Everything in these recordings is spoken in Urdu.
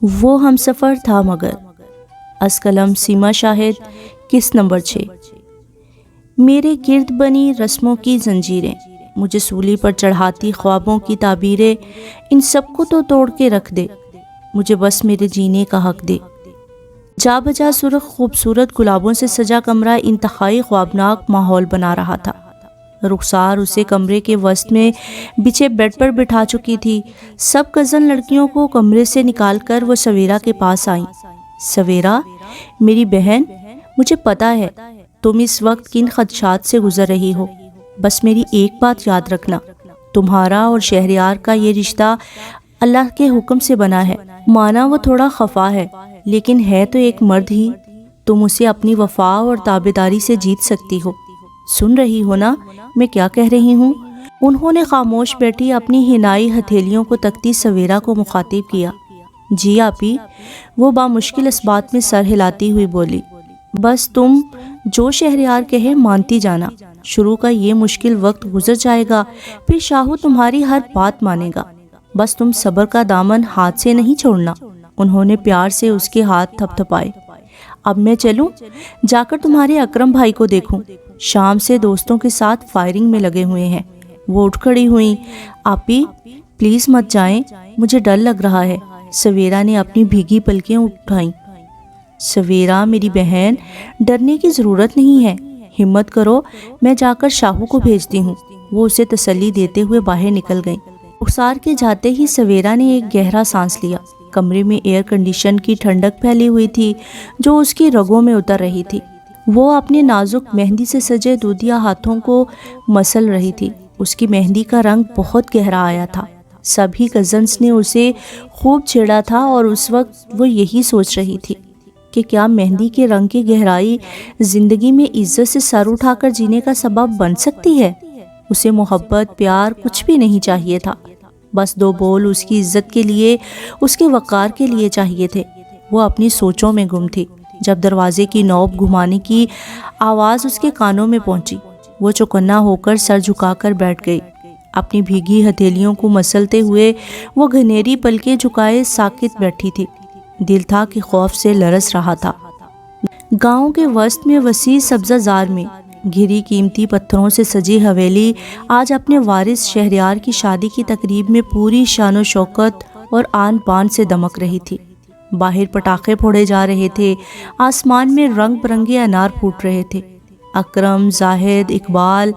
وہ ہم سفر تھا مگر از قلم سیما شاہد قسط نمبر 6۔ میرے گرد بنی رسموں کی زنجیریں، مجھے سولی پر چڑھاتی خوابوں کی تعبیریں، ان سب کو تو توڑ کے رکھ دے، مجھے بس میرے جینے کا حق دے۔ جا بجا سرخ خوبصورت گلابوں سے سجا کمرہ انتہائی خوابناک ماحول بنا رہا تھا۔ رخسار اسے کمرے کے وسط میں بچھے بیڈ پر بٹھا چکی تھی۔ سب کزن لڑکیوں کو کمرے سے نکال کر وہ سویرا کے پاس آئیں۔ سویرا، میری بہن، مجھے پتا ہے تم اس وقت کن خدشات سے گزر رہی ہو، بس میری ایک بات یاد رکھنا، تمہارا اور شہریار کا یہ رشتہ اللہ کے حکم سے بنا ہے۔ مانا وہ تھوڑا خفا ہے، لیکن ہے تو ایک مرد ہی، تم اسے اپنی وفا اور تابعداری سے جیت سکتی ہو۔ سن رہی ہو نا میں کیا کہہ رہی ہوں؟ انہوں نے خاموش بیٹھی اپنی حنائی ہتھیلیوں کو تکتی سویرا کو مخاطب کیا۔ جی آپی، وہ بامشکل اسبات میں سر ہلاتی ہوئی بولی۔ بس تم جو شہریار کہے مانتی جانا، شروع کا یہ مشکل وقت گزر جائے گا، پھر شاہو تمہاری ہر بات مانے گا، بس تم صبر کا دامن ہاتھ سے نہیں چھوڑنا۔ انہوں نے پیار سے اس کے ہاتھ تھپ تھپائے۔ اب میں چلوں، جا کر تمہارے اکرم بھائی کو دیکھوں، شام سے دوستوں کے ساتھ فائرنگ میں لگے ہوئے ہیں۔ وہ اٹھ کھڑی ہوئیں۔ آپی پلیز مت جائیں، مجھے ڈر لگ رہا ہے۔ سویرا نے اپنی بھیگی پلکیں اٹھائیں۔ سویرا میری بہن، ڈرنے کی ضرورت نہیں ہے، ہمت کرو، میں جا کر شاہو کو بھیجتی ہوں۔ وہ اسے تسلی دیتے ہوئے باہر نکل گئیں۔ رخسار کے جاتے ہی سویرا نے ایک گہرا سانس لیا۔ کمرے میں ایئر کنڈیشن کی ٹھنڈک پھیلی ہوئی تھی جو اس کی رگوں میں اتر رہی تھی۔ وہ اپنے نازک مہندی سے سجے دودھیا ہاتھوں کو مسل رہی تھی۔ اس کی مہندی کا رنگ بہت گہرا آیا تھا۔ سبھی کزنس نے اسے خوب چھیڑا تھا اور اس وقت وہ یہی سوچ رہی تھی کہ کیا مہندی کے رنگ کی گہرائی زندگی میں عزت سے سر اٹھا کر جینے کا سبب بن سکتی ہے؟ اسے محبت، پیار کچھ بھی نہیں چاہیے تھا، بس دو بول اس کی عزت کے لیے، اس کے وقار کے لیے چاہیے تھے۔ وہ اپنی سوچوں میں گم تھی جب دروازے کی نوب گھمانے کی آواز اس کے کانوں میں پہنچی۔ وہ چوکنا ہو کر سر جھکا کر بیٹھ گئی۔ اپنی بھیگی ہتھیلیوں کو مسلتے ہوئے وہ گھنیری پلکیں جھکائے ساکت بیٹھی تھی۔ دل تھا کہ خوف سے لرز رہا تھا۔ گاؤں کے وسط میں وسیع سبزہ زار میں گھری قیمتی پتھروں سے سجی حویلی آج اپنے وارث شہریار کی شادی کی تقریب میں پوری شان و شوکت اور آن بان سے دمک رہی تھی۔ باہر پٹاخے پھوڑے جا رہے تھے، آسمان میں رنگ برنگے انار پھوٹ رہے تھے۔ اکرم، زاہد، اقبال،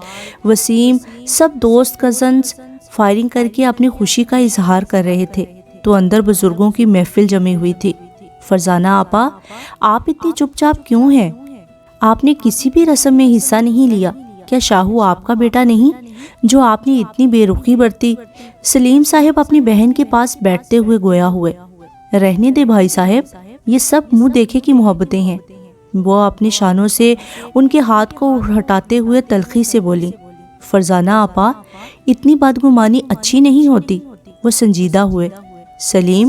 وسیم، سب دوست کزنز فائرنگ کر کے اپنی خوشی کا اظہار کر رہے تھے تو اندر بزرگوں کی محفل جمی ہوئی تھی۔ فرزانہ آپا، آپ اتنی چپ چاپ کیوں ہیں؟ آپ نے کسی بھی رسم میں حصہ نہیں لیا؟ کیا شاہو آپ کا بیٹا نہیں جو آپ نے اتنی بے رخی برتی؟ سلیم صاحب اپنی بہن کے پاس بیٹھتے ہوئے گویا ہوئے۔ رہنے دے بھائی صاحب، یہ سب منہ دیکھے کی محبتیں ہیں۔ وہ اپنی شانوں سے ان کے ہاتھ کو ہٹاتے ہوئے تلخی سے بولی۔ فرزانہ آپا، اتنی بدگمانی اچھی نہیں ہوتی۔ وہ سنجیدہ ہوئے۔ سلیم،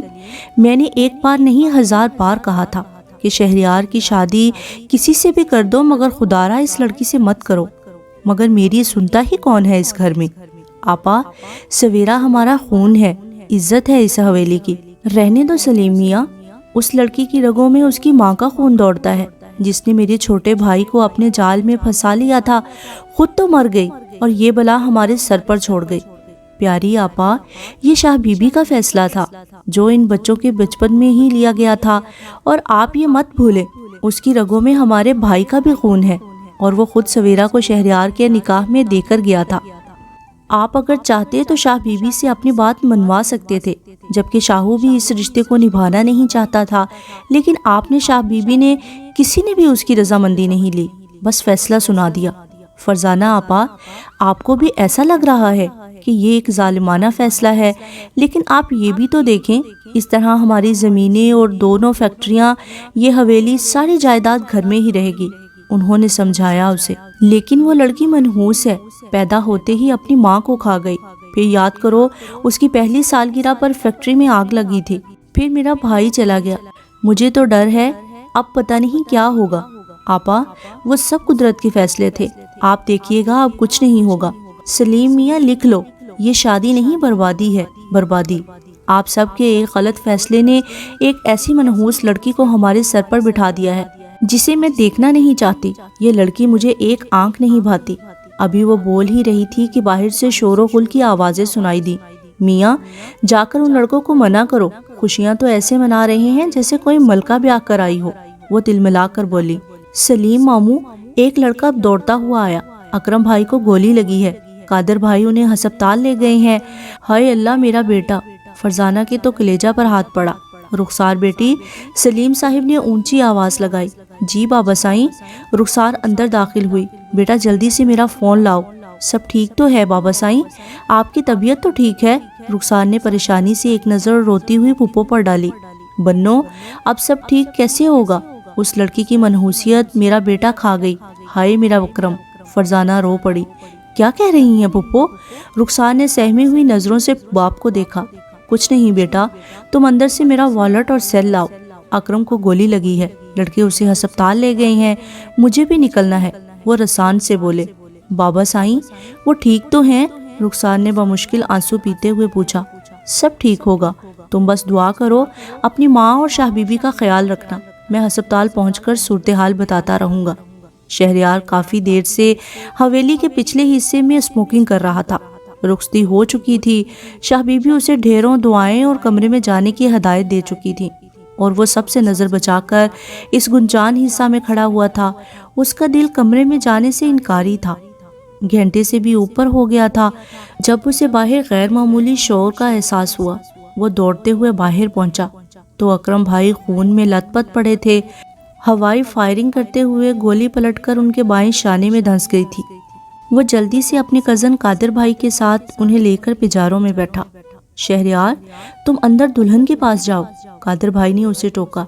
میں نے ایک بار نہیں 1000 بار کہا تھا کہ شہریار کی شادی کسی سے بھی کر دو مگر خدارا اس لڑکی سے مت کرو، مگر میری سنتا ہی کون ہے اس گھر میں؟ آپا، سویرا ہمارا خون ہے، عزت ہے اس حویلی کی۔ رہنے دو سلیم میاں، اس لڑکی کی رگوں میں اس کی ماں کا خون دوڑتا ہے جس نے میرے چھوٹے بھائی کو اپنے جال میں پھنسا لیا تھا، خود تو مر گئی اور یہ بلا ہمارے سر پر چھوڑ گئی۔ پیاری آپا، یہ شاہ بی بی کا فیصلہ تھا جو ان بچوں کے بچپن میں ہی لیا گیا تھا، اور آپ یہ مت بھولیں اس کی رگوں میں ہمارے بھائی کا بھی خون ہے، اور وہ خود سویرا کو شہریار کے نکاح میں دے کر گیا تھا۔ آپ اگر چاہتے تو شاہ بی بی سے اپنی بات منوا سکتے تھے، جبکہ شاہو بھی اس رشتے کو نبھانا نہیں چاہتا تھا، لیکن آپ نے شاہ بی بی نے کسی نے بھی اس کی رضامندی نہیں لی، بس فیصلہ سنا دیا۔ فرزانہ آپا، آپ کو بھی ایسا لگ رہا ہے کہ یہ ایک ظالمانہ فیصلہ ہے، لیکن آپ یہ بھی تو دیکھیں، اس طرح ہماری زمینیں اور 2 فیکٹریاں، یہ حویلی، ساری جائیداد گھر میں ہی رہے گی۔ انہوں نے سمجھایا اسے۔ لیکن وہ لڑکی منحوس ہے، پیدا ہوتے ہی اپنی ماں کو کھا گئی، پھر یاد کرو اس کی پہلی سالگرہ پر فیکٹری میں آگ لگی تھی، پھر میرا بھائی چلا گیا۔ مجھے تو ڈر ہے اب پتہ نہیں کیا ہوگا۔ آپا، وہ سب قدرت کے فیصلے تھے، آپ دیکھیے گا اب کچھ نہیں ہوگا۔ سلیم میاں لکھ لو، یہ شادی نہیں بربادی ہے، بربادی۔ آپ سب کے ایک غلط فیصلے نے ایک ایسی منحوس لڑکی کو ہمارے سر پر بٹھا دیا ہے جسے میں دیکھنا نہیں چاہتی۔ یہ لڑکی مجھے ایک آنکھ نہیں بھاتی۔ ابھی وہ بول ہی رہی تھی کہ باہر سے شور و غل کی آوازیں سنائی دی۔ میاں، جا کر ان لڑکوں کو منع کرو، خوشیاں تو ایسے منا رہے ہیں جیسے کوئی ملکہ بیاہ کر آئی ہو۔ وہ تلملا کر بولی۔ سلیم ماموں، ایک لڑکا اب دوڑتا ہوا آیا، اکرم بھائی کو گولی لگی ہے، قادر بھائی انہیں ہسپتال لے گئے ہیں۔ ہائے اللہ میرا بیٹا! فرزانہ کے تو کلیجہ پر ہاتھ پڑا۔ رخسار بیٹی، سلیم صاحب نے اونچی آواز لگائی۔ جی بابا سائیں۔ رخسار اندر داخل ہوئی۔ بیٹا جلدی سے میرا فون لاؤ۔ سب ٹھیک تو ہے بابا سائیں؟ آپ کی طبیعت تو ٹھیک ہے؟ رخسار نے پریشانی سے ایک نظر روتی ہوئی پھپھو پر ڈالی۔ بنو، اب سب ٹھیک کیسے ہوگا؟ اس لڑکی کی منحوسیت میرا بیٹا کھا گئی۔ ہائے میرا اکرم! فرزانہ رو پڑی۔ کیا کہہ رہی ہیں پھپھو؟ رخسار نے سہمی ہوئی نظروں سے باپ کو دیکھا۔ کچھ نہیں بیٹا، تم اندر سے میرا والٹ اور سیل لاؤ۔ اکرم کو گولی لگی ہے، لڑکے اسے ہسپتال لے گئے ہیں، مجھے بھی نکلنا ہے، وہ رسان سے بولے۔ بابا سائیں، وہ ٹھیک تو ہیں؟ رخسار نے بمشکل آنسو پیتے ہوئے پوچھا۔ سب ٹھیک ہوگا، تم بس دعا کرو، اپنی ماں اور شاہ بی بی کا خیال رکھنا، میں ہسپتال پہنچ کر صورتحال بتاتا رہوں گا۔ شہریار کافی دیر سے حویلی کے پچھلے حصے میں اسموکنگ کر رہا تھا۔ رخصتی ہو چکی تھی، شاہ بی بی اسے ڈھیروں دعائیں اور کمرے میں جانے کی ہدایت دے چکی تھی، اور وہ سب سے نظر بچا کر اس گنجان حصہ میں کھڑا ہوا تھا۔ اس کا دل کمرے میں جانے سے انکاری تھا، گھنٹے سے بھی اوپر ہو گیا تھا جب اسے باہر غیر معمولی شور کا احساس ہوا۔ وہ دوڑتے ہوئے باہر پہنچا تو اکرم بھائی خون میں لت پت پڑے تھے۔ ہوائی فائرنگ کرتے ہوئے گولی پلٹ کر ان کے بائیں شانے میں دھنس گئی تھی۔ وہ جلدی سے اپنے کزن قادر بھائی کے ساتھ انہیں لے کر پجاروں میں بیٹھا۔ شہریار، تم اندر دلہن کے پاس جاؤ، قادر بھائی نے اسے ٹوکا۔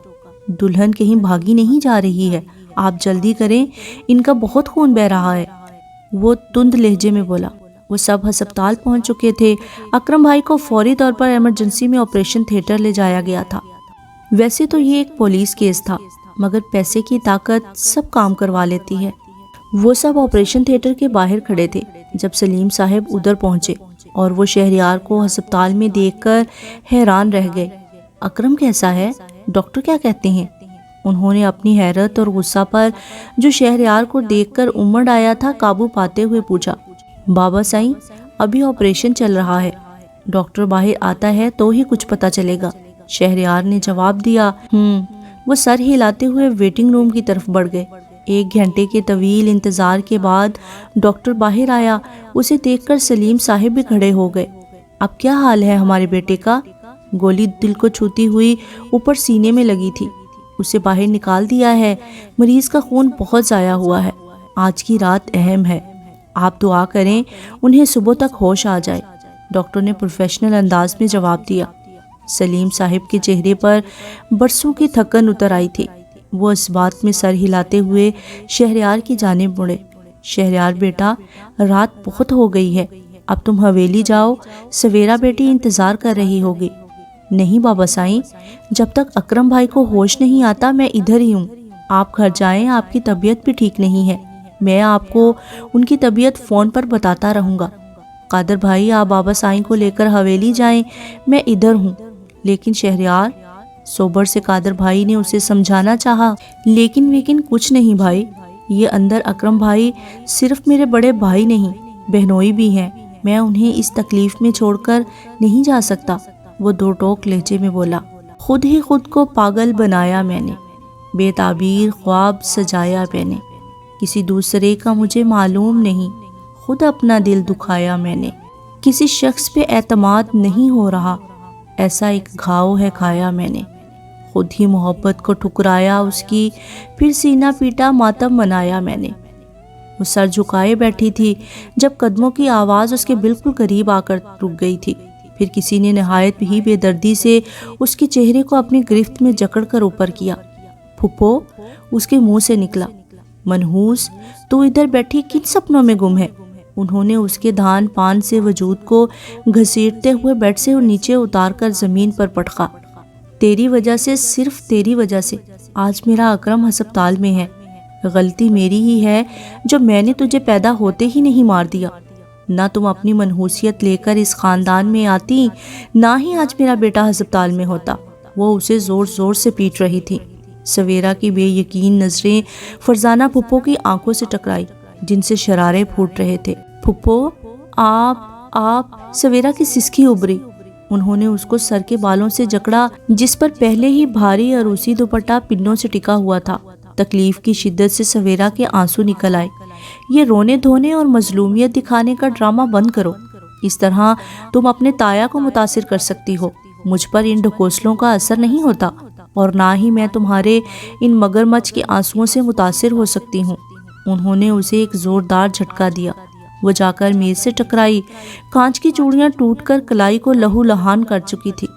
دلہن کہیں بھاگی نہیں جا رہی ہے، آپ جلدی کریں، ان کا بہت خون بہہ رہا ہے، وہ تند لہجے میں بولا۔ وہ سب ہسپتال پہنچ چکے تھے۔ اکرم بھائی کو فوری طور پر ایمرجنسی میں آپریشن تھیٹر لے جایا گیا تھا۔ ویسے تو یہ ایک پولیس کیس تھا، مگر پیسے کی طاقت سب کام کروا لیتی ہے۔ وہ سب آپریشن تھیٹر کے باہر کھڑے تھے جب سلیم صاحب ادھر پہنچے، اور وہ شہریار کو ہسپتال میں دیکھ کر حیران رہ گئے۔ اکرم کیسا ہے؟ ڈاکٹر کیا کہتے ہیں؟ انہوں نے اپنی حیرت اور غصہ پر جو شہریار کو دیکھ کر امڑ آیا تھا قابو پاتے ہوئے پوچھا۔ بابا سائیں، ابھی آپریشن چل رہا ہے، ڈاکٹر باہر آتا ہے تو ہی کچھ پتا چلے گا، شہریار نے جواب دیا۔ وہ سر ہلاتے ہوئے ویٹنگ روم کی طرف بڑھ گئے۔ 1 گھنٹے کے طویل انتظار کے بعد ڈاکٹر باہر آیا۔ اسے دیکھ کر سلیم صاحب بھی کھڑے ہو گئے۔ اب کیا حال ہے ہمارے بیٹے کا؟ گولی دل کو چھوتی ہوئی اوپر سینے میں لگی تھی، اسے باہر نکال دیا ہے، مریض کا خون بہت ضائع ہوا ہے، آج کی رات اہم ہے، آپ دعا کریں انہیں صبح تک ہوش آ جائے، ڈاکٹر نے پروفیشنل انداز میں جواب دیا۔ سلیم صاحب کے چہرے پر برسوں کی تھکن اتر آئی تھی۔ وہ اس بات میں سر ہلاتے ہوئے شہریار کی جانب مڑے۔ شہریار بیٹا، رات بہت ہو گئی ہے، اب تم حویلی جاؤ، سویرا بیٹی انتظار کر رہی ہوگی۔ نہیں بابا سائیں، جب تک اکرم بھائی کو ہوش نہیں آتا میں ادھر ہی ہوں، آپ گھر جائیں، آپ کی طبیعت بھی ٹھیک نہیں ہے، میں آپ کو ان کی طبیعت فون پر بتاتا رہوں گا۔ قادر بھائی، آپ بابا سائیں کو لے کر حویلی جائیں، میں ادھر ہوں۔ لیکن شہریار، صبر سے قادر بھائی نے اسے سمجھانا چاہا، لیکن کچھ نہیں بھائی، یہ اندر اکرم بھائی صرف میرے بڑے بھائی نہیں، بہنوئی بھی ہیں، میں انہیں اس تکلیف میں چھوڑ کر نہیں جا سکتا، وہ 2 ٹوک لہجے میں بولا۔ خود ہی خود کو پاگل بنایا میں نے، بے تعبیر خواب سجایا میں نے، کسی دوسرے کا مجھے معلوم نہیں، خود اپنا دل دکھایا میں نے، کسی شخص پہ اعتماد نہیں ہو رہا، ایسا ایک گھاؤ ہے کھایا میں نے، خود ہی محبت کو ٹھکرایا اس کی، پھر سینہ پیٹا ماتم منایا میں نے۔ وہ سر جھکائے بیٹھی تھی جب قدموں کی آواز اس کے بالکل قریب آ کر رک گئی تھی، پھر کسی نے نہایت ہی بے دردی سے اس کے چہرے کو اپنی گرفت میں جکڑ کر اوپر کیا۔ پھپھو، اس کے منہ سے نکلا۔ منحوس، تو ادھر بیٹھی کن سپنوں میں گم ہے؟ انہوں نے اس کے دھان پان سے وجود کو گھسیٹتے ہوئے بیڈ سے نیچے اتار کر زمین پر پٹکا۔ تیری وجہ سے، صرف تیری وجہ سے آج میرا اکرم ہسپتال میں ہے، غلطی میری ہی ہے جو میں نے تجھے پیدا ہوتے ہی نہیں مار دیا۔ نہ تم اپنی منحوسیت لے کر اس خاندان میں آتی، نہ ہی آج میرا بیٹا ہسپتال میں ہوتا۔ وہ اسے زور زور سے پیٹ رہی تھی۔ سویرا کی بے یقین نظریں فرزانہ پھپھو کی آنکھوں سے ٹکرائی جن سے شرارے پھوٹ رہے تھے۔ پھپھو، آپ سویرا کی سسکی ابری۔ انہوں نے اس کو سر کے بالوں سے جکڑا جس پر پہلے ہی بھاری عروسی دوپٹہ پنوں سے ٹکا ہوا تھا۔ تکلیف کی شدت سے سویرا کے آنسو نکل آئے۔ یہ رونے دھونے اور مظلومیت دکھانے کا ڈرامہ بند کرو۔ اس طرح تم اپنے تایا کو متاثر کر سکتی ہو، مجھ پر ان ڈھکوسلوں کا اثر نہیں ہوتا، اور نہ ہی میں تمہارے ان مگرمچھ کے آنسوؤں سے متاثر ہو سکتی ہوں۔ انہوں نے اسے ایک زوردار جھٹکا دیا۔ وہ جا کر میز سے ٹکرائی۔ کانچ کی چوڑیاں ٹوٹ کر کلائی کو لہو لہان کر چکی تھی۔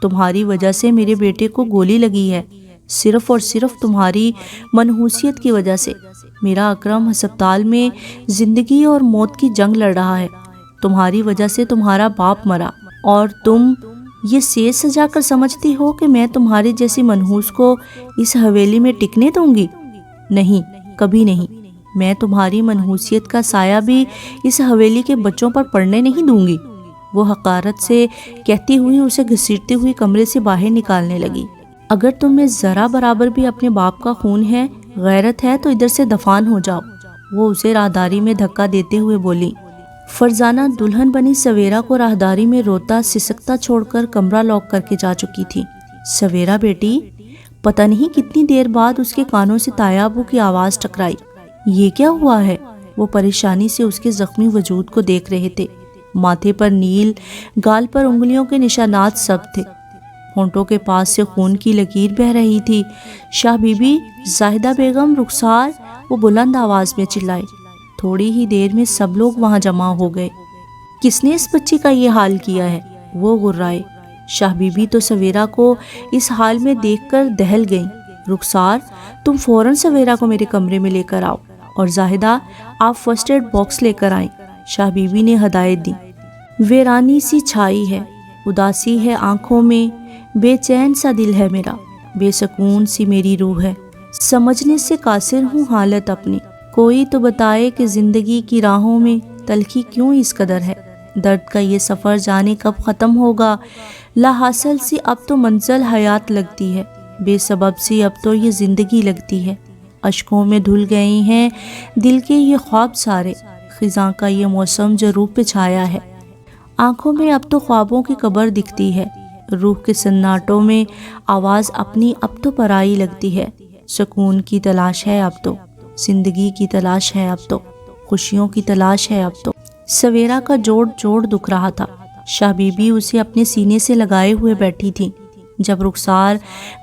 تمہاری وجہ سے میرے بیٹے کو گولی لگی ہے، صرف اور صرف تمہاری منحوسیت کی وجہ سے۔ میرا اکرم ہسپتال میں زندگی اور موت کی جنگ لڑ رہا ہے۔ تمہاری وجہ سے تمہارا باپ مرا، اور تم یہ سیج سجا کر سمجھتی ہو کہ میں تمہاری جیسی منحوس کو اس حویلی میں ٹکنے دوں گی؟ نہیں، کبھی نہیں۔ میں تمہاری منحوسیت کا سایہ بھی اس حویلی کے بچوں پر پڑنے نہیں دوں گی۔ وہ حقارت سے کہتی ہوئی اسے گھسیٹتی ہوئی کمرے سے باہر نکالنے لگی۔ اگر تم میں ذرا برابر بھی اپنے باپ کا خون ہے، غیرت ہے، تو ادھر سے دفان ہو جاؤ۔ وہ اسے راہداری میں دھکا دیتے ہوئے بولی۔ فرزانہ دلہن بنی سویرا کو راہداری میں روتا سسکتا چھوڑ کر کمرہ لاک کر کے جا چکی تھی۔ سویرا بیٹی، پتہ نہیں کتنی دیر بعد اس کے کانوں سے تایا ابو کی آواز ٹکرائی۔ یہ کیا ہوا ہے؟ وہ پریشانی سے اس کے زخمی وجود کو دیکھ رہے تھے۔ ماتھے پر نیل، گال پر انگلیوں کے نشانات سب تھے۔ ہونٹوں کے پاس سے خون کی لکیر بہہ رہی تھی۔ شاہ بی بی، زاہدہ بیگم، رخسار، وہ بلند آواز میں چلائے۔ تھوڑی ہی دیر میں سب لوگ وہاں جمع ہو گئے۔ کس نے اس بچی کا یہ حال کیا ہے؟ وہ غرائے۔ شاہ بی بی تو سویرا کو اس حال میں دیکھ کر دہل گئیں۔ رخسار، تم فوراً سویرا کو میرے کمرے میں لے کر آؤ، اور زاہدہ، آپ فرسٹ ایڈ باکس لے کر آئیں۔ شاہ بی بی نے ہدایت دی۔ ویرانی سی چھائی ہے، اداسی ہے آنکھوں میں، بے چین سا دل ہے میرا، بے سکون سی میری روح ہے، سمجھنے سے قاصر ہوں حالت اپنی۔ کوئی تو بتائے کہ زندگی کی راہوں میں تلخی کیوں اس قدر ہے؟ درد کا یہ سفر جانے کب ختم ہوگا؟ لا حاصل سی اب تو منزل حیات لگتی ہے، بے سبب سی اب تو یہ زندگی لگتی ہے۔ اشکوں میں دھل گئے ہیں دل کے یہ خواب سارے، خزاں کا یہ موسم جو روح پہ چھایا ہے۔ آنکھوں میں اب تو خوابوں کی قبر دکھتی ہے، روح کے سناٹوں میں آواز اپنی اب تو پرائی لگتی ہے۔ سکون کی تلاش ہے اب تو، زندگی کی تلاش ہے اب تو، خوشیوں کی تلاش ہے اب تو۔ سویرا کا جوڑ جوڑ دکھ رہا تھا۔ شاہ بی بی اسے اپنے سینے سے لگائے ہوئے بیٹھی تھی۔ جب رخسار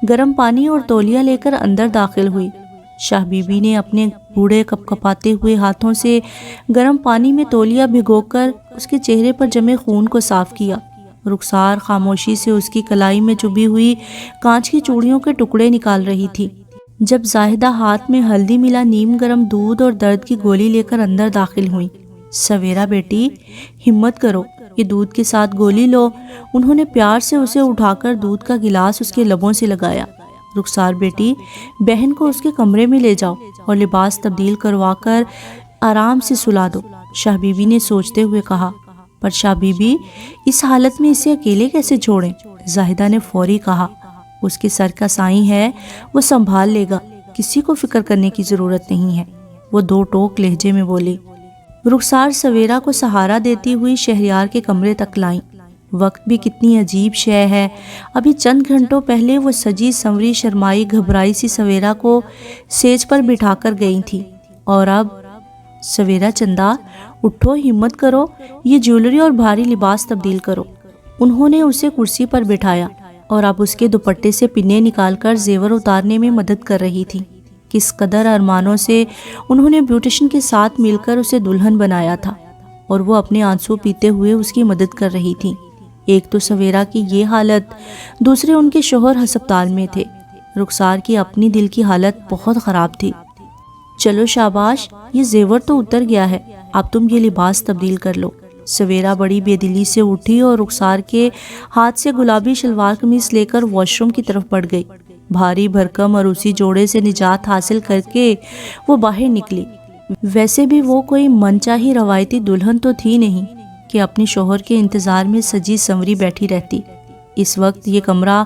گرم پانی اور تولیہ لے کر اندر داخل ہوئی، شاہ بی بی نے اپنے بوڑھے کپ کپاتے ہوئے ہاتھوں سے گرم پانی میں تولیہ بھگو کر اس کے چہرے پر جمے خون کو صاف کیا۔ رخسار خاموشی سے اس کی کلائی میں چبھی ہوئی کانچ کی چوڑیوں کے ٹکڑے نکال رہی تھی۔ جب زاہدہ ہاتھ میں ہلدی ملا نیم گرم دودھ اور درد کی گولی لے کر اندر داخل ہوئی۔ سویرا بیٹی، ہمت کرو، یہ دودھ کے ساتھ گولی لو۔ انہوں نے پیار سے اسے اٹھا کر دودھ کا گلاس اس کے لبوں سے لگایا۔ رخسار بیٹی، بہن کو اس کے کمرے میں لے جاؤ اور لباس تبدیل کروا کر آرام سے سلا دو، شاہ بی بی نے سوچتے ہوئے کہا۔ پر شاہ بی بی، اس حالت میں اسے اکیلے کیسے چھوڑیں؟ زاہدہ نے فوری کہا۔ اس کے سر کا سائیں ہے، وہ سنبھال لے گا، کسی کو فکر کرنے کی ضرورت نہیں ہے، وہ دو ٹوک لہجے میں بولی۔ رخسار سویرا کو سہارا دیتی ہوئی شہریار کے کمرے تک لائیں۔ وقت بھی کتنی عجیب شے ہے، ابھی چند گھنٹوں پہلے وہ سجی سنوری شرمائی گھبرائی سی سویرا کو سیج پر بٹھا کر گئی تھی، اور اب سویرا چندا، اٹھو، ہمت کرو، یہ جیولری اور بھاری لباس تبدیل کرو۔ انہوں نے اسے کرسی پر بٹھایا اور اب اس کے دوپٹے سے پنے نکال کر زیور اتارنے میں مدد کر رہی تھی۔ کس قدر ارمانوں سے انہوں نے بیوٹیشن کے ساتھ مل کر اسے دلہن بنایا تھا، اور وہ اپنے آنسو پیتے ہوئے اس کی مدد کر رہی تھی۔ ایک تو سویرا کی یہ حالت، دوسرے ان کے شوہر ہسپتال میں تھے۔ رخسار کی اپنی دل کی حالت بہت خراب تھی۔ چلو شاباش، یہ زیور تو اتر گیا ہے، اب تم یہ لباس تبدیل کر لو۔ سویرا بڑی بے دلی سے اٹھی اور رخسار کے ہاتھ سے گلابی شلوار قمیص لے کر واش روم کی طرف بڑھ گئی۔ بھاری بھرکم اور اسی جوڑے سے نجات حاصل کر کے وہ باہر نکلی۔ ویسے بھی وہ کوئی من چاہی روایتی دلہن تو تھی نہیں کہ اپنے شوہر کے انتظار میں سجی سنوری بیٹھی رہتی۔ اس وقت یہ کمرہ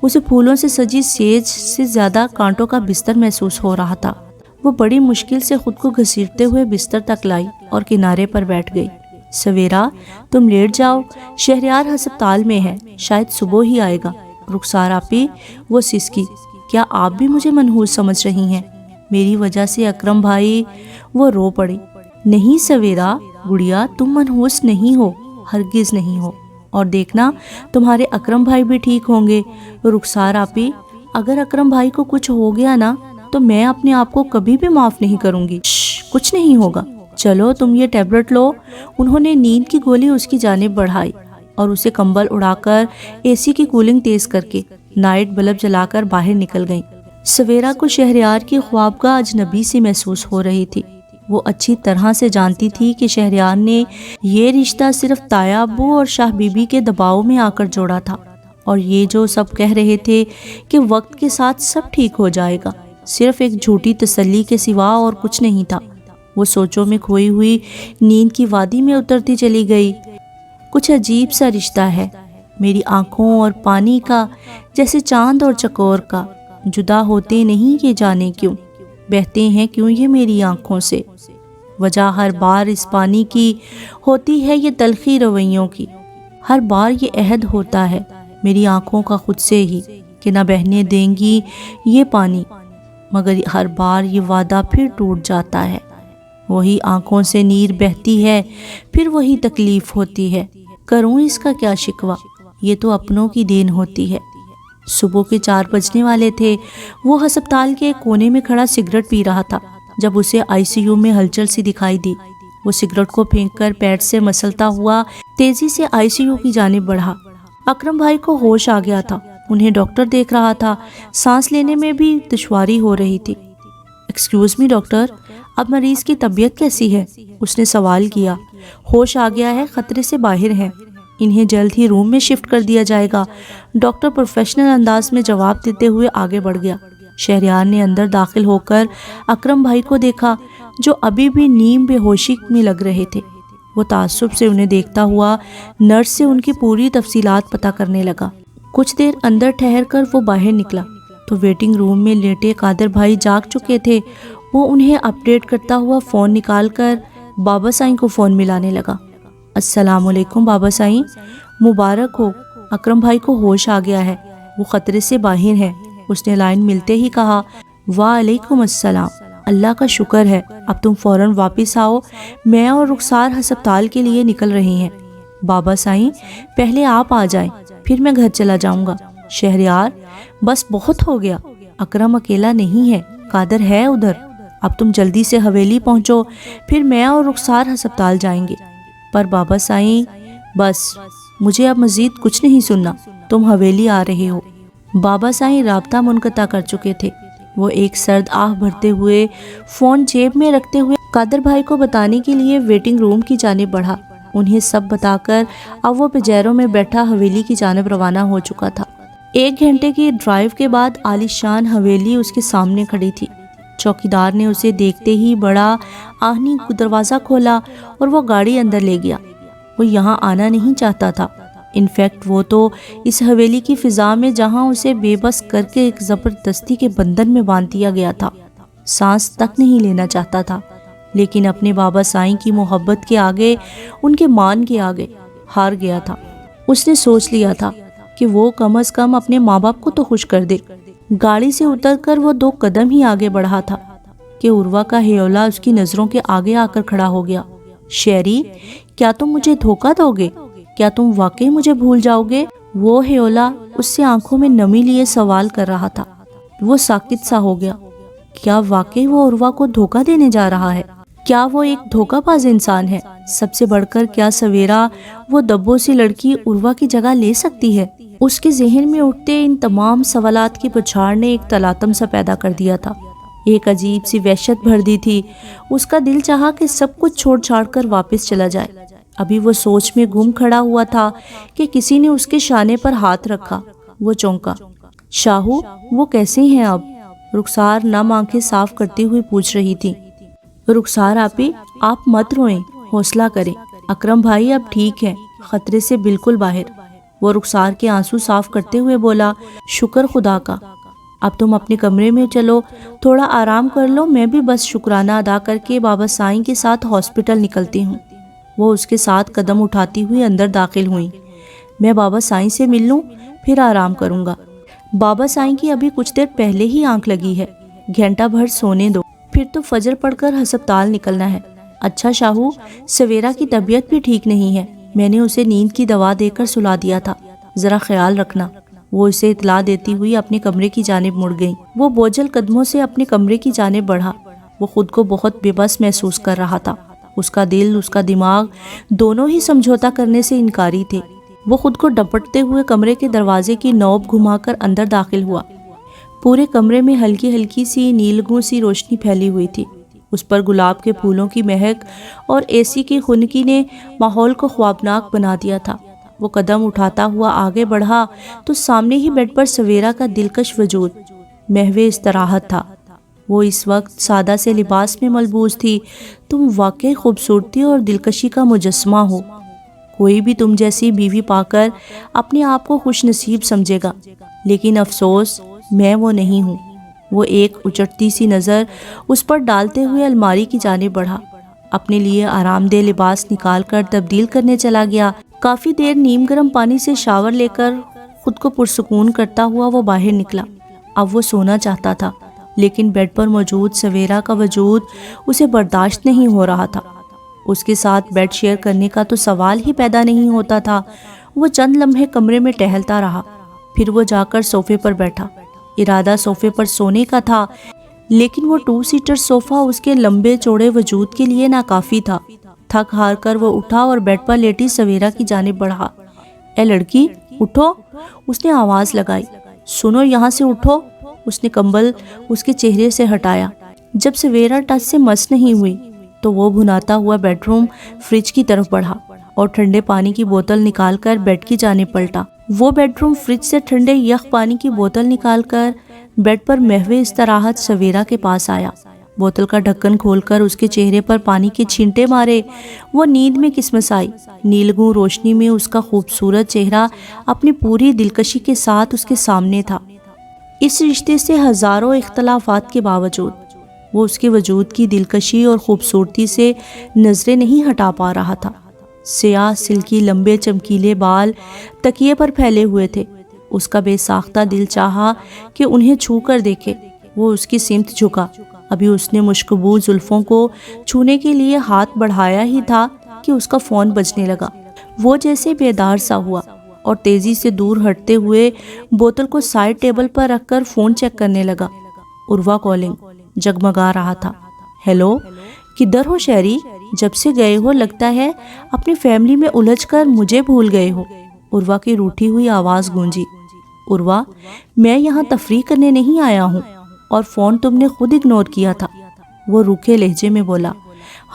اسے پھولوں سے سجی سیج سے زیادہ کانٹوں کا بستر محسوس ہو رہا تھا۔ وہ بڑی مشکل سے خود کو گھسیٹتے ہوئے بستر تک لائی اور کنارے پر بیٹھ گئی۔ سویرا، تم لیٹ جاؤ، شہریار ہسپتال میں ہے، شاید صبح ہی آئے گا۔ رخسار آپی، وہ سسکی، کیا آپ بھی مجھے منحوس سمجھ رہی ہیں؟ میری وجہ سے اکرم بھائی، وہ رو پڑی۔ نہیں سویرا، گڑیا، تم منحوس نہیں ہو، ہرگز نہیں ہو، اور دیکھنا تمہارے اکرم بھائی بھی ٹھیک ہوں گے۔ رخسار آپی، اگر اکرم بھائی کو کچھ ہو گیا نا تو میں اپنے آپ کو کبھی بھی معاف نہیں کروں گی۔ کچھ نہیں ہوگا، چلو تم یہ ٹیبلٹ لو۔ انہوں نے نیند کی گولی اس کی جانب بڑھائی اور اسے کمبل اڑا کر اے سی کی کولنگ تیز کر کے نائٹ بلب جلا کر باہر نکل گئیں۔ سویرا کو شہریار کی خوابگاہ اجنبی سی محسوس ہو رہی تھی۔ وہ اچھی طرح سے جانتی تھی کہ شہریار نے یہ رشتہ صرف تایا ابو اور شاہ بی بی کے دباؤ میں آ کر جوڑا تھا، اور یہ جو سب کہہ رہے تھے کہ وقت کے ساتھ سب ٹھیک ہو جائے گا، صرف ایک جھوٹی تسلی کے سوا اور کچھ نہیں تھا۔ وہ سوچوں میں کھوئی ہوئی نیند کی وادی میں اترتی چلی گئی۔ کچھ عجیب سا رشتہ ہے میری آنکھوں اور پانی کا، جیسے چاند اور چکور کا، جدا ہوتے نہیں یہ جانے کیوں، بہتے ہیں کیوں یہ میری آنکھوں سے۔ وجہ ہر بار اس پانی کی ہوتی ہے یہ تلخی رویوں کی، ہر بار یہ عہد ہوتا ہے میری آنکھوں کا خود سے ہی کہ نہ بہنے دیں گی یہ پانی، مگر ہر بار یہ وعدہ پھر ٹوٹ جاتا ہے۔ وہی آنکھوں سے نیر بہتی ہے، پھر وہی تکلیف ہوتی ہے، کروں اس کا کیا شکوہ، یہ تو اپنوں کی دین ہوتی ہے۔ صبح کے 4 بجنے والے تھے۔ وہ ہسپتال کے کونے میں کھڑا سگریٹ پی رہا تھا جب اسے آئی سی یو میں ہلچل سی دکھائی دی۔ وہ سگریٹ کو پھینک کر پیٹ سے مسلتا ہوا تیزی سے آئی سی یو کی جانب بڑھا۔ اکرم بھائی کو ہوش آ گیا تھا، انہیں ڈاکٹر دیکھ رہا تھا، سانس لینے میں بھی دشواری ہو رہی تھی۔ ایکسکیوز می ڈاکٹر، اب مریض کی طبیعت کیسی ہے؟ اس نے سوال کیا۔ ہوش آ گیا ہے، خطرے سے باہر ہیں، انہیں جلد ہی روم میں شفٹ کر دیا جائے گا، ڈاکٹر پروفیشنل انداز میں جواب دیتے ہوئے آگے بڑھ گیا۔ شہریار نے اندر داخل ہو کر اکرم بھائی کو دیکھا جو ابھی بھی نیم بے ہوشی میں لگ رہے تھے۔ وہ تعصب سے انہیں دیکھتا ہوا نرس سے ان کی پوری تفصیلات پتہ کرنے لگا۔ کچھ دیر اندر ٹھہر کر وہ باہر نکلا تو ویٹنگ روم میں لیٹے قادر بھائی جاگ چکے تھے۔ وہ انہیں اپڈیٹ کرتا ہوا فون نکال کر بابا سائیں کو فون ملانے لگا۔ السلام علیکم بابا سائیں، مبارک ہو، اکرم بھائی کو ہوش آ گیا ہے، وہ خطرے سے باہر ہیں، اس نے لائن ملتے ہی کہا۔ وعلیکم السلام، اللہ کا شکر ہے، اب تم فوراً واپس آؤ، میں اور رخسار ہسپتال کے لیے نکل رہے ہیں۔ بابا سائیں، پہلے آپ آ جائیں، پھر میں گھر چلا جاؤں گا۔ شہریار، بس بہت ہو گیا، اکرم اکیلا نہیں ہے، قادر ہے ادھر، اب تم جلدی سے حویلی پہنچو، پھر میں اور رخسار ہسپتال جائیں گے۔ پر بابا سائیں، بس مجھے اب مزید کچھ نہیں سننا، تم حویلی آ رہے ہو۔ بابا سائیں رابطہ منقطع کر چکے تھے۔ وہ ایک سرد آہ بھرتے ہوئے فون جیب میں رکھتے ہوئے قادر بھائی کو بتانے کے لیے ویٹنگ روم کی جانب بڑھا۔ انہیں سب بتا کر اب وہ پجیروں میں بیٹھا حویلی کی جانب روانہ ہو چکا تھا۔ 1 گھنٹے کی ڈرائیو کے بعد عالی شان حویلی اس کے سامنے کھڑی تھی۔ چوکیدار نے اسے دیکھتے ہی بڑا آہنی دروازہ کھولا اور وہ گاڑی اندر لے گیا۔ وہ یہاں آنا نہیں چاہتا تھا، انفیکٹ وہ تو اس حویلی کی فضا میں جہاں اسے بے بس کر کے ایک زبردستی کے بندھن میں باندھ دیا گیا تھا، سانس تک نہیں لینا چاہتا تھا، لیکن اپنے بابا سائیں کی محبت کے آگے، ان کے مان کے آگے ہار گیا تھا۔ اس نے سوچ لیا تھا کہ وہ کم از کم اپنے ماں باپ کو تو خوش کر دے۔ گاڑی سے اتر کر وہ 2 قدم ہی آگے بڑھا تھا کہ عروہ کا ہیولا اس کی نظروں کے آگے آ کر کھڑا ہو گیا۔ شیری، کیا تم مجھے دھوکہ دو گے؟ کیا تم واقعی مجھے بھول جاؤ گے؟ وہ ہیولا اس سے آنکھوں میں نمی لیے سوال کر رہا تھا۔ وہ ساکت سا ہو گیا۔ کیا واقعی وہ عروہ کو دھوکہ دینے جا رہا ہے؟ کیا وہ ایک دھوکہ باز انسان ہے؟ سب سے بڑھ کر کیا سویرا، وہ دبوں سی لڑکی، عروہ کی جگہ لے سکتی ہے؟ اس کے ذہن میں اٹھتے ان تمام سوالات کی بچھاڑ نے ایک تلاطم سا پیدا کر دیا تھا، ایک عجیب سی وحشت بھر دی تھی۔ اس کا دل چاہا کہ سب کچھ چھوڑ چھاڑ کر واپس چلا جائے۔ ابھی وہ سوچ میں گم کھڑا ہوا تھا کہ کسی نے اس کے شانے پر ہاتھ رکھا۔ وہ چونکا۔ شاہو، وہ کیسے ہیں اب؟ رخسار نم آنکھیں صاف کرتی ہوئی پوچھ رہی تھی۔ رخسار آپی آپ مت روئیں، حوصلہ کریں، اکرم بھائی اب ٹھیک ہے، خطرے سے بالکل باہر۔ وہ رخسار کے آنسو صاف کرتے ہوئے بولا، شکر خدا کا، اب تم اپنے کمرے میں چلو، تھوڑا آرام کر لو، میں بھی بس شکرانہ ادا کر کے بابا سائیں کے ساتھ ہاسپٹل نکلتی ہوں۔ وہ اس کے ساتھ قدم اٹھاتی ہوئی اندر داخل ہوئیں۔ میں بابا سائیں سے مل لوں، پھر آرام کروں گا۔ بابا سائیں کی ابھی کچھ دیر پہلے ہی آنکھ لگی ہے، گھنٹہ بھر سونے دو، پھر تو فجر پڑھ کر ہسپتال نکلنا ہے۔ اچھا شاہو، سویرا کی طبیعت بھی ٹھیک نہیں ہے، میں نے اسے نیند کی دوا دے کر سلا دیا تھا، ذرا خیال رکھنا۔ وہ اسے اطلاع دیتی ہوئی اپنے کمرے کی جانب مڑ گئی۔ وہ بوجھل قدموں سے اپنے کمرے کی جانب بڑھا۔ وہ خود کو بہت بے بس محسوس کر رہا تھا۔ اس کا دل، اس کا دماغ دونوں ہی سمجھوتا کرنے سے انکاری تھے۔ وہ خود کو ڈپٹتے ہوئے کمرے کے دروازے کی نوب گھما کر اندر داخل ہوا۔ پورے کمرے میں ہلکی ہلکی سی نیلگوں سی روشنی پھیلی ہوئی تھی، اس پر گلاب کے پھولوں کی مہک اور اے سی کی خنکی نے ماحول کو خوابناک بنا دیا تھا۔ وہ قدم اٹھاتا ہوا آگے بڑھا تو سامنے ہی بیڈ پر سویرا کا دلکش وجود محو استراحت تھا۔ وہ اس وقت سادہ سے لباس میں ملبوس تھی۔ تم واقعی خوبصورتی اور دلکشی کا مجسمہ ہو، کوئی بھی تم جیسی بیوی پا کر اپنے آپ کو خوش نصیب سمجھے گا، لیکن افسوس میں وہ نہیں ہوں۔ وہ ایک اچٹتی سی نظر اس پر ڈالتے ہوئے الماری کی جانب بڑھا، اپنے لیے آرام دہ لباس نکال کر تبدیل کرنے چلا گیا۔ کافی دیر نیم گرم پانی سے شاور لے کر خود کو پرسکون کرتا ہوا وہ باہر نکلا۔ اب وہ سونا چاہتا تھا، لیکن بیڈ پر موجود سویرا کا وجود اسے برداشت نہیں ہو رہا تھا۔ اس کے ساتھ بیڈ شیئر کرنے کا تو سوال ہی پیدا نہیں ہوتا تھا۔ وہ چند لمحے کمرے میں ٹہلتا رہا، پھر وہ جا کر صوفے پر بیٹھا۔ ارادہ صوفے پر سونے کا تھا، لیکن وہ 2 سیٹر صوفہ اس کے لمبے چوڑے وجود کے لیے ناکافی تھا۔ تھک ہار کر وہ اٹھا اور بیڈ پر لیٹی سویرا کی جانب بڑھا۔ اے لڑکی اٹھو، اس نے آواز لگائی۔ سنو، یہاں سے اٹھو۔ اس نے کمبل اس کے چہرے سے ہٹایا۔ جب سویرا ٹچ سے مس نہیں ہوئی تو وہ بھناتا ہوا بیڈ روم فریج کی طرف بڑھا اور ٹھنڈے پانی کی بوتل نکال کر بیڈ کی جانب پلٹا۔ وہ بیڈ روم فریج سے ٹھنڈے یخ پانی کی بوتل نکال کر بیڈ پر محو استراحت سویرا کے پاس آیا۔ بوتل کا ڈھکن کھول کر اس کے چہرے پر پانی کے چھینٹے مارے۔ وہ نیند میں کسمسائی۔ نیلگوں روشنی میں اس کا خوبصورت چہرہ اپنی پوری دلکشی کے ساتھ اس کے سامنے تھا۔ اس رشتے سے ہزاروں اختلافات کے باوجود وہ اس کے وجود کی دلکشی اور خوبصورتی سے نظریں نہیں ہٹا پا رہا تھا۔ سیاہ سلکی لمبے چمکیلے بال تکیے پر پھیلے ہوئے تھے۔ اس کا بے ساختہ دل چاہا کہ انہیں چھو کر دیکھے۔ وہ اس کی سمت جھکا۔ ابھی اس نے مشکبو زلفوں کو چھونے کے لیے ہاتھ بڑھایا ہی تھا کہ اس کا فون بجنے لگا۔ وہ جیسے بیدار سا ہوا اور تیزی سے دور ہٹتے ہوئے بوتل کو سائڈ ٹیبل پر رکھ کر فون چیک کرنے لگا۔ عروہ کالنگ، جگمگا رہا تھا۔ ہیلو، کدھر ہو شہری؟ جب سے گئے ہو لگتا ہے اپنی فیملی میں الجھ کر مجھے بھول گئے ہو۔ عروہ کی روٹھی ہوئی آواز گونجی۔ عروہ، میں یہاں تفریح کرنے نہیں آیا ہوں، اور فون تم نے خود اگنور کیا تھا۔ وہ روکھے لہجے میں بولا۔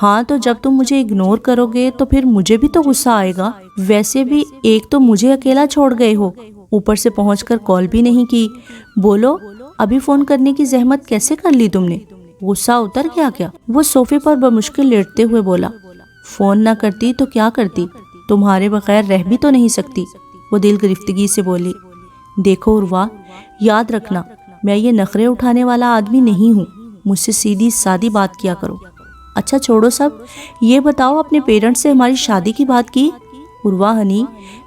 ہاں تو جب تم مجھے اگنور کرو گے تو پھر مجھے بھی تو غصہ آئے گا۔ ویسے بھی ایک تو مجھے اکیلا چھوڑ گئے ہو، اوپر سے پہنچ کر کال بھی نہیں کی۔ بولو، ابھی فون کرنے کی زحمت کیسے کر لی تم نے؟ غصہ اتر گیا کیا؟ وہ صوفے پر بمشکل لیٹتے ہوئے بولا۔ فون نہ کرتی تو کیا کرتی، تمہارے بغیر رہ بھی تو نہیں سکتی۔ وہ دل گرفتگی سے بولی۔ دیکھو عروہ، یاد رکھنا میں یہ نخرے اٹھانے والا آدمی نہیں ہوں، مجھ سے سیدھی سادی بات کیا کرو۔ اچھا چھوڑو سب، یہ بتاؤ اپنے پیرنٹس سے ہماری شادی کی بات کی؟ عروہ ہنی،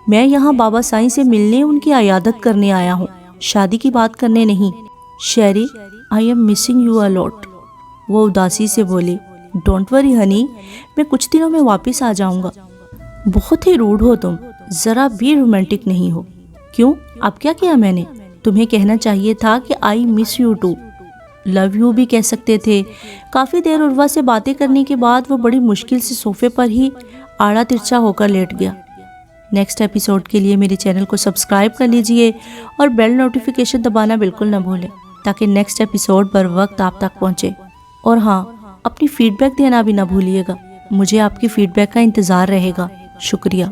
میں یہاں بابا سائیں سے ملنے، ان کی عیادت کرنے آیا ہوں، شادی کی بات کرنے نہیں۔ شیری، آئی ایم مسنگ یو اے لاٹ۔ وہ اداسی سے بولی۔ ڈونٹ وری ہنی، میں کچھ دنوں میں واپس آ جاؤں گا۔ بہت ہی روڈ ہو تم، ذرا بھی رومانٹک نہیں ہو۔ کیوں، اب کیا کیا میں نے؟ تمہیں کہنا چاہیے تھا کہ I miss you too, love you بھی کہہ سکتے تھے۔ کافی دیر عروہ سے باتیں کرنے کے بعد وہ بڑی مشکل سے صوفے پر ہی آڑا ترچھا ہو کر لیٹ گیا۔ نیکسٹ ایپیسوڈ کے لیے میرے چینل کو سبسکرائب کر لیجئے اور بیل نوٹیفیکیشن دبانا بالکل نہ بھولیں تاکہ نیکسٹ ایپیسوڈ بر وقت آپ تک پہنچے۔ اور ہاں، اپنی فیڈ بیک دینا بھی نہ بھولیے گا، مجھے آپ کی فیڈ بیک کا انتظار رہے گا۔ شکریہ۔